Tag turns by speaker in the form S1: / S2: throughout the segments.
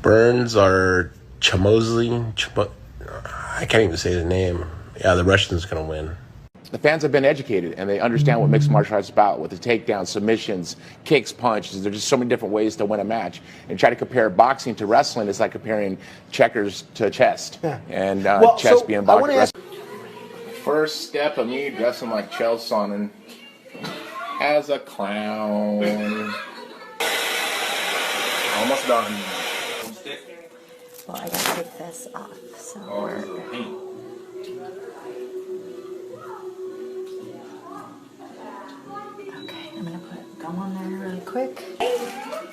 S1: Burns or Chamosley. I can't even say the name. Yeah, the Russian's going to win.
S2: The fans have been educated, and they understand what mixed martial arts is about, with the takedowns, submissions, kicks, punches. There's just so many different ways to win a match. And try to compare boxing to wrestling is like comparing checkers to chess. Yeah. And chess being boxing. First step of me dressing like Chael Sonnen as a clown. Almost done.
S3: Well, I gotta take this off, so we're... Okay, I'm gonna put gum on there really quick.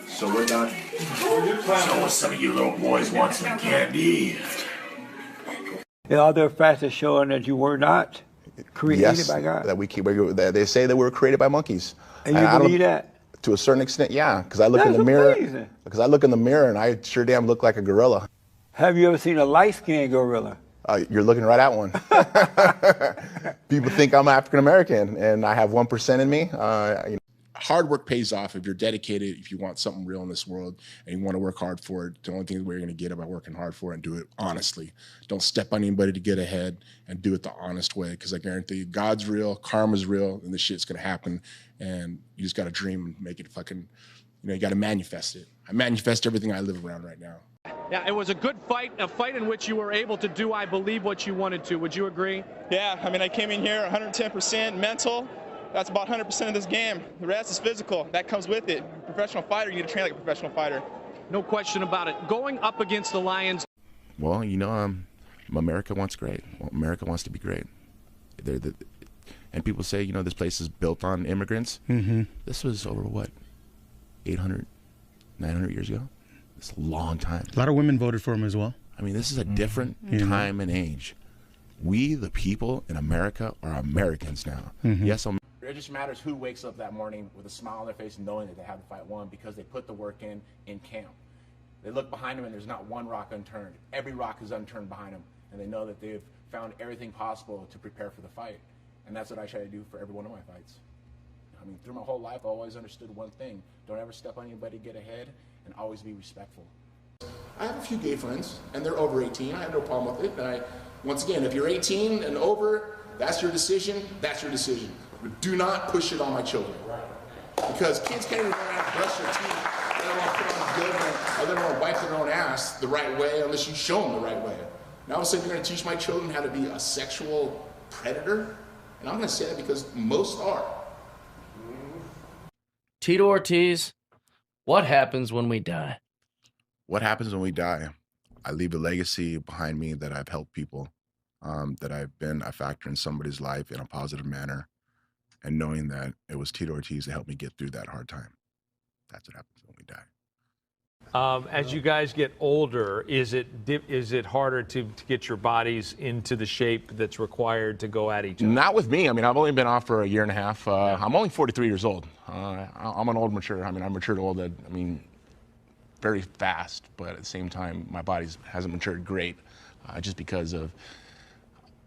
S2: So we're done.
S4: So some of you little boys want some candy.
S5: The other facts are showing that you were not created by God.
S2: That they say that we were created by monkeys.
S5: And you believe that?
S2: To a certain extent, yeah. Because I look in the mirror. Because I look in the mirror and I sure damn look like a gorilla.
S5: Have you ever seen a light-skinned gorilla?
S2: You're looking right at one. People think I'm African American, and I have 1% in me. Hard work pays off if you're dedicated. If you want something real in this world and you want to work hard for it, the only thing where you're going to get it by working hard for it and do it honestly. Don't step on anybody to get ahead, and do it the honest way. Because I guarantee you, God's real, karma's real, and this shit's going to happen. And you just got to dream and make it fucking. You got to manifest it. I manifest everything I live around right now.
S6: Yeah, it was a good fight, a fight in which you were able to do, I believe, what you wanted to. Would you agree?
S7: Yeah, I mean, I came in here 110% mental. That's about 100% of this game. The rest is physical. That comes with it. Professional fighter, you need to train like a professional fighter.
S6: No question about it. Going up against the Lions.
S2: Well, America wants great. Well, America wants to be great. And people say, this place is built on immigrants.
S8: Mm-hmm.
S2: This was over, what, 800, 900 years ago? It's a long time.
S8: A lot of women voted for him as well.
S2: I mean, this is a different time and age. We, the people in America, are Americans now.
S8: Mm-hmm.
S2: Yes, it just matters who wakes up that morning with a smile on their face, knowing that they have the fight won because they put the work in camp. They look behind them and there's not one rock unturned. Every rock is unturned behind them, and they know that they've found everything possible to prepare for the fight. And that's what I try to do for every one of my fights. I mean, through my whole life, I always understood one thing: don't ever step on anybody, get ahead, and always be respectful. I have a few gay friends, and they're over 18. I have no problem with it. And once again, if you're 18 and over, that's your decision. That's your decision. But do not push it on my children. Because kids can't even learn how to brush their teeth. They don't want to put on deodorant, or they don't want to wipe their own ass the right way unless you show them the right way. Now all of a sudden you're going to teach my children how to be a sexual predator? And I'm going to say that because most are.
S9: Tito Ortiz, what happens when we die?
S2: What happens when we die? I leave a legacy behind me that I've helped people, that I've been a factor in somebody's life in a positive manner, and knowing that it was Tito Ortiz that helped me get through that hard time. That's what happens when we die.
S6: As you guys get older, is it harder to get your bodies into the shape that's required to go at each other?
S2: Not with me. I mean, I've only been off for a year and a half. I'm only 43 years old. I'm an old mature. I mean, I matured old. Very fast, but at the same time, my body hasn't matured great, just because of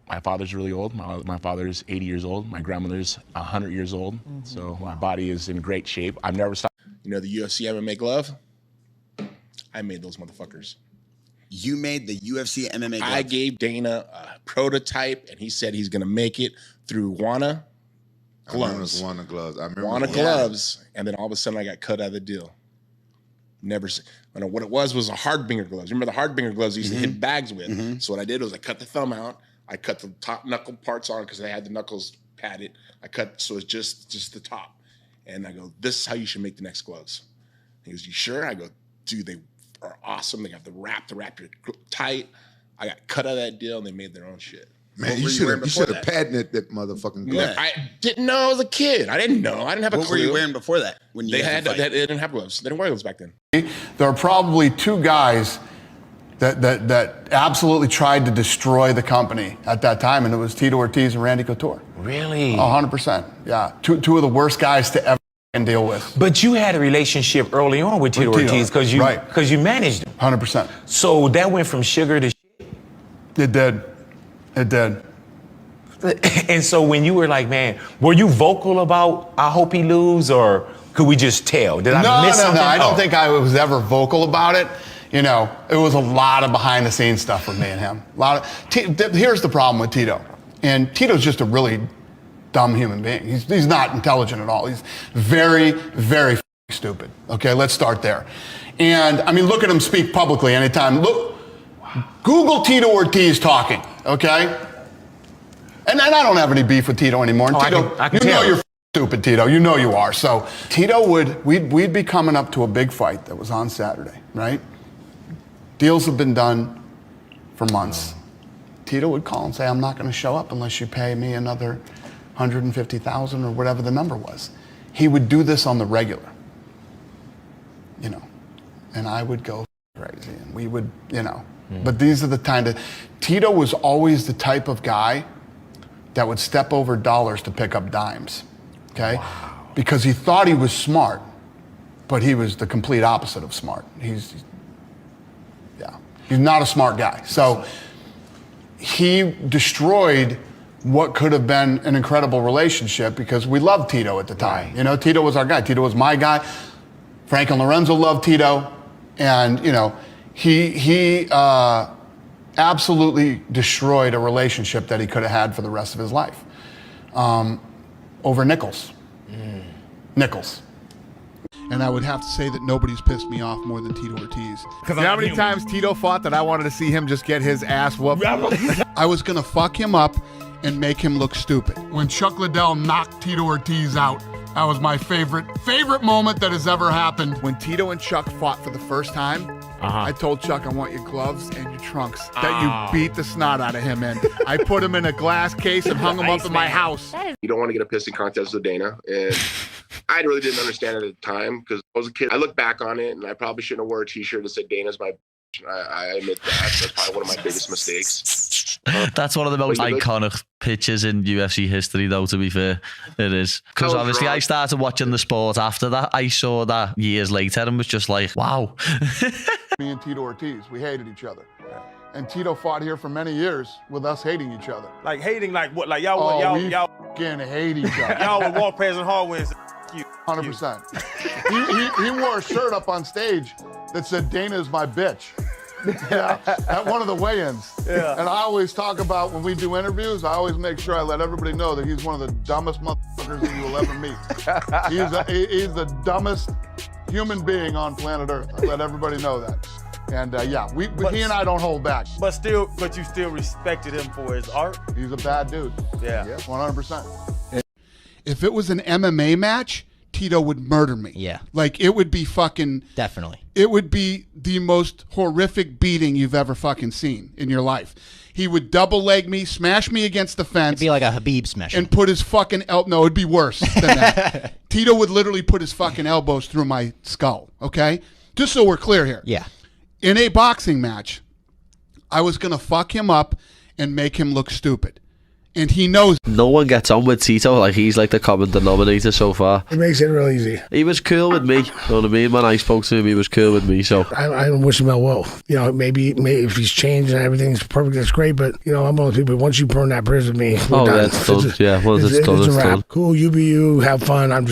S2: my father's really old. My father's 80 years old. My grandmother's 100 years old. Mm-hmm. So my body is in great shape. I've never stopped. The UFC MMA glove? I made those motherfuckers.
S10: You made the UFC MMA glove?
S2: I gave Dana a prototype, and he said he's going to make it through Wana gloves.
S11: Wana gloves. I remember
S2: Wana gloves, and then all of a sudden I got cut out of the deal. Never. What it was a hardbinger gloves. Remember the hardbinger gloves you used to hit bags with? Mm-hmm. So what I did was I cut the thumb out. I cut the top knuckle parts on because I had the knuckles padded. I cut so it's just the top. And I go, this is how you should make the next gloves. He goes, you sure? I go, dude, they are awesome. They got the wrap it tight. I got cut out of that deal, and they made their own shit.
S11: Man, you should have patented that motherfucking glove.
S2: I didn't know I was a kid. I didn't know. I didn't have a clue.
S10: What were you wearing before that? When you
S2: they didn't have gloves. They didn't wear gloves back then.
S12: There are probably two guys that absolutely tried to destroy the company at that time, and it was Tito Ortiz and Randy Couture.
S9: Really?
S12: 100%. Yeah, two of the worst guys to ever deal with.
S13: But you had a relationship early on with Tito Ortiz because you managed him.
S12: 100%.
S13: So that went from sugar to shit.
S12: It did. It did.
S13: And so when you were like, man, were you vocal about I hope he lose, or could we just tell? Did I miss something?
S12: No. I don't think I was ever vocal about it. You know, it was a lot of behind the scenes stuff with me and him. Here's the problem with Tito. And Tito's just a really dumb human being. He's not intelligent at all. He's very, very stupid. Okay, let's start there. And I mean, look at him speak publicly anytime. Look, Google Tito Ortiz talking, okay? And I don't have any beef with Tito anymore. And Tito,
S13: I can
S12: you know
S13: tell.
S12: you're stupid, Tito. You know you are. So Tito we'd be coming up to a big fight that was on Saturday, right? Deals have been done for months. Tito would call and say, I'm not going to show up unless you pay me another $150,000 or whatever the number was. He would do this on the regular, you know, and I would go crazy and we would, you know, but these are the kind of, Tito was always the type of guy that would step over dollars to pick up dimes, okay? Wow. Because he thought he was smart, but he was the complete opposite of smart. He's not a smart guy. So he destroyed what could have been an incredible relationship because we loved Tito at the time. Right. You know, Tito was our guy. Tito was my guy. Frank and Lorenzo loved Tito. And, you know, he absolutely destroyed a relationship that he could have had for the rest of his life over nickels. Nickels.
S11: And I would have to say that nobody's pissed me off more than Tito Ortiz. Because how many times Tito fought that I wanted to see him just get his ass whooped? I was going to fuck him up and make him look stupid. When Chuck Liddell knocked Tito Ortiz out, that was my favorite moment that has ever happened. When Tito and Chuck fought for the first time, I told Chuck, I want your gloves and your trunks that you beat the snot out of him in. I put him in a glass case and hung him up in my house.
S8: You don't want to get a pissing contest with Dana. And I really didn't understand it at the time because I was a kid. I look back on it and I probably shouldn't have worn a t-shirt that said Dana's my bitch. I admit that. That's probably one of my biggest mistakes.
S14: That's one of the most iconic pictures in UFC history, though, to be fair. It is. Because obviously I started watching the sport after that. I saw that years later and was just like, wow.
S11: Me and Tito Ortiz, we hated each other. And Tito fought here for many years with us hating each other.
S15: Like hating, like what? Like y'all
S11: fucking hate each other.
S15: Y'all would walk past in hallways.
S11: 100%. He wore a shirt up on stage that said Dana is my bitch. Yeah, at one of the weigh-ins. Yeah. And I always talk about when we do interviews, I always make sure I let everybody know that he's one of the dumbest motherfuckers that you will ever meet. He's the dumbest human being on planet Earth. I let everybody know that. And he and I don't hold back.
S15: But you still respected him for his art?
S11: He's a bad dude.
S15: Yeah.
S11: 100%. If it was an MMA match, Tito would murder me.
S16: Yeah.
S11: Like, it would be fucking...
S16: Definitely.
S11: It would be the most horrific beating you've ever fucking seen in your life. He would double leg me, smash me against the fence.
S16: It'd be like a Habib smash.
S11: And put his fucking... No, it'd be worse than that. Tito would literally put his fucking elbows through my skull, okay? Just so we're clear here.
S16: Yeah.
S11: In a boxing match, I was going to fuck him up and make him look stupid. And he knows.
S14: No one gets on with Tito. Like, he's like the common denominator so far.
S17: It makes it real easy.
S14: He was cool with me. You know what I mean? When I spoke to him, he was cool with me. So
S17: I wish him well. You know, maybe if he's changed and everything's perfect, that's great. But you know, I'm one of those people. Once you burn that bridge with me, we're done.
S14: That's done. It's
S17: a wrap. Cool, you be you. Have fun. I'm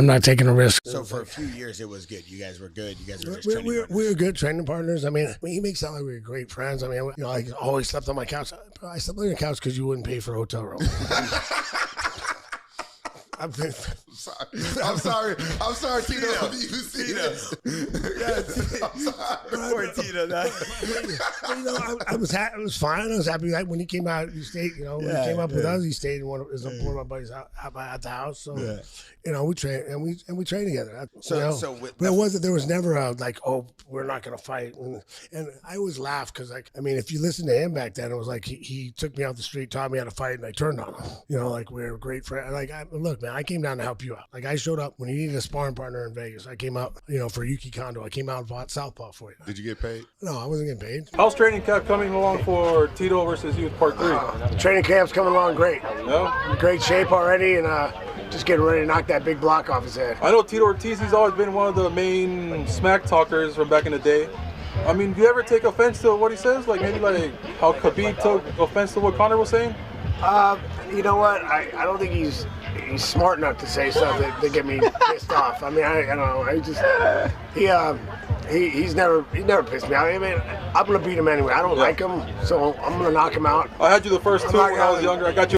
S17: not taking a risk.
S10: So for a few years, it was good. You guys were good. You guys were just
S17: we were good training partners. I mean, he makes it sound like we were great friends. I mean, you know, I always slept on my couch. I slept on your couch because you wouldn't pay for a hotel room.
S11: I'm sorry, Tito. If you see this. I'm sorry.
S15: Poor Tito.
S17: You know, I was happy. It was fine. I was happy that when he came out, he stayed. You know, when he came up with us, he stayed in one of my buddies at the house. So, you know, we trained and we trained together. But it wasn't. There was never a like, oh, we're not gonna fight. And I always laugh because, like, I mean, if you listen to him back then, it was like he took me out the street, taught me how to fight, and I turned on him. You know, like, we're great friends. Like, look, man, I came down to help you out. Like, I showed up when you needed a sparring partner in Vegas. I came out, you know, for Yuki Kondo. I came out and fought Southpaw for you.
S11: Did you get paid?
S17: No, I wasn't getting paid.
S18: How's training camp coming along for Tito versus you part 3?
S17: Training camp's coming along great.
S18: Yeah?
S17: In great shape already, and just getting ready to knock that big block off his head.
S18: I know Tito Ortiz, he's always been one of the main smack talkers from back in the day. I mean, do you ever take offense to what he says? Like, maybe like how Khabib took offense to what Conor was saying?
S17: You know what? I don't think he's smart enough to say something to get me pissed off. I mean, I don't know. he's never pissed me out. I mean, I'm gonna beat him anyway. I don't like him, so I'm gonna knock him out.
S18: I had you the first two when I was younger. I got you.